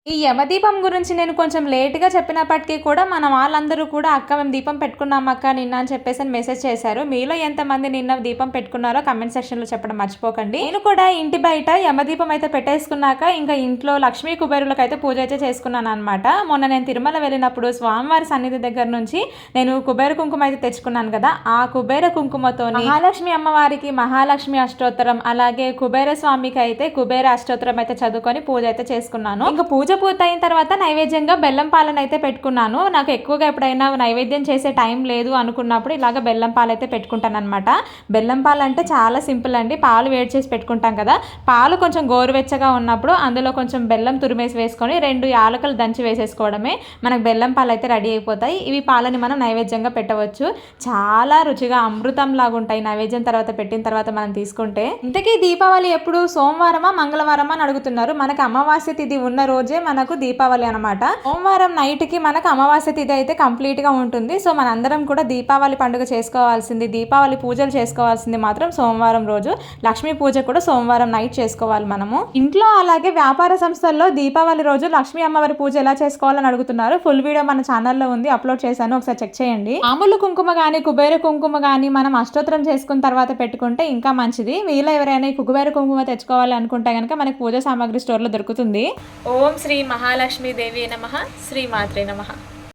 ఈ యమదీపం గురించి నేను కొంచెం లేట్‌గా చెప్పినప్పటికి కూడా మన వాళ్ళందరూ కూడా "అక్క మేము దీపం పెట్టుకున్నాం అక్క నిన్న" అని చెప్పేసని మెసేజ్ చేశారు. మీలో ఎంతమంది నిన్న దీపం పెట్టుకున్నారో కామెంట్ సెక్షన్‌లో చెప్పడం మర్చిపోకండి. నేను కూడా ఇంటి బయట యమదీపం అయితే పెట్టేసుకున్నాక ఇంకా ఇంట్లో లక్ష్మీ కుబేరులకైతే పూజ అయితే చేసుకున్నాననమాట. మొన్న నేను తిరుమల వెళ్ళినప్పుడు స్వామివారి సన్నిధి దగ్గర నుంచి నేను కుబేర కుంకుమ అయితే తెచ్చుకున్నాను కదా! ఆ కుబేర కుంకుమతోని మహాలక్ష్మి అమ్మవారికి మహాలక్ష్మి అష్టోత్తరం, అలాగే కుబేర స్వామికి అయితే కుబేర అష్టోత్తరం అయితే చదువుకొని పూజ అయితే చేసుకున్నాను. ఇంకా పూజ పూర్తయిన తర్వాత నైవేద్యంగా బెల్లం పాలను అయితే పెట్టుకున్నాను. నాకు ఎక్కువగా ఎప్పుడైనా నైవేద్యం చేసే టైం లేదు అనుకున్నప్పుడు ఇలాగ బెల్లం పాలు అయితే పెట్టుకుంటాను అనమాట. బెల్లం పాలు అంటే చాలా సింపుల్ అండి. పాలు వేడి చేసి పెట్టుకుంటాం కదా, పాలు కొంచెం గోరువెచ్చగా ఉన్నప్పుడు అందులో కొంచెం బెల్లం తురిమేసి వేసుకొని 2 యాలకులు దంచి వేసేసుకోవడమే మనకు బెల్లం పాలు అయితే రెడీ అయిపోతాయి. ఇవి పాలని మనం నైవేద్యంగా పెట్టవచ్చు. చాలా రుచిగా అమృతం లాగా ఉంటాయి నైవేద్యం తర్వాత పెట్టిన తర్వాత మనం తీసుకుంటే. ఇంతకీ దీపావళి ఎప్పుడు సోమవారమా మంగళవారమా అని అడుగుతున్నారు. మనకి అమావాస్య తిథి ఉన్న రోజే మనకు దీపావళి అనమాట. సోమవారం నైట్ కి మనకు అమావాస్య తిథి అయితే కంప్లీట్ గా ఉంటుంది. సో మనందరం కూడా దీపావళి పండుగ చేసుకోవాల్సింది, దీపావళి పూజలు చేసుకోవాల్సింది మాత్రం సోమవారం రోజు. లక్ష్మీ పూజ కూడా సోమవారం నైట్ చేసుకోవాలి మనము ఇంట్లో. అలాగే వ్యాపార సంస్థల్లో దీపావళి రోజు లక్ష్మీ అమ్మవారి పూజ ఎలా చేసుకోవాలని అడుగుతున్నారు. ఫుల్ వీడియో మన ఛానల్లో ఉంది, అప్లోడ్ చేశాను, ఒకసారి చెక్ చేయండి. మామూలు కుంకుమ గానీ కుబేర కుంకుమ గానీ మనం అష్టోత్తరం చేసుకున్న తర్వాత పెట్టుకుంటే ఇంకా మంచిది. మీలో ఎవరైనా ఈ కుబేర కుంకుమ తెచ్చుకోవాలి అనుకుంటే కనుక మనకి పూజ సామాగ్రి స్టోర్లో దొరుకుతుంది. ఓం శ్రీ మహాలక్ష్మీ దేవి నమః. శ్రీ మాత్రే నమః.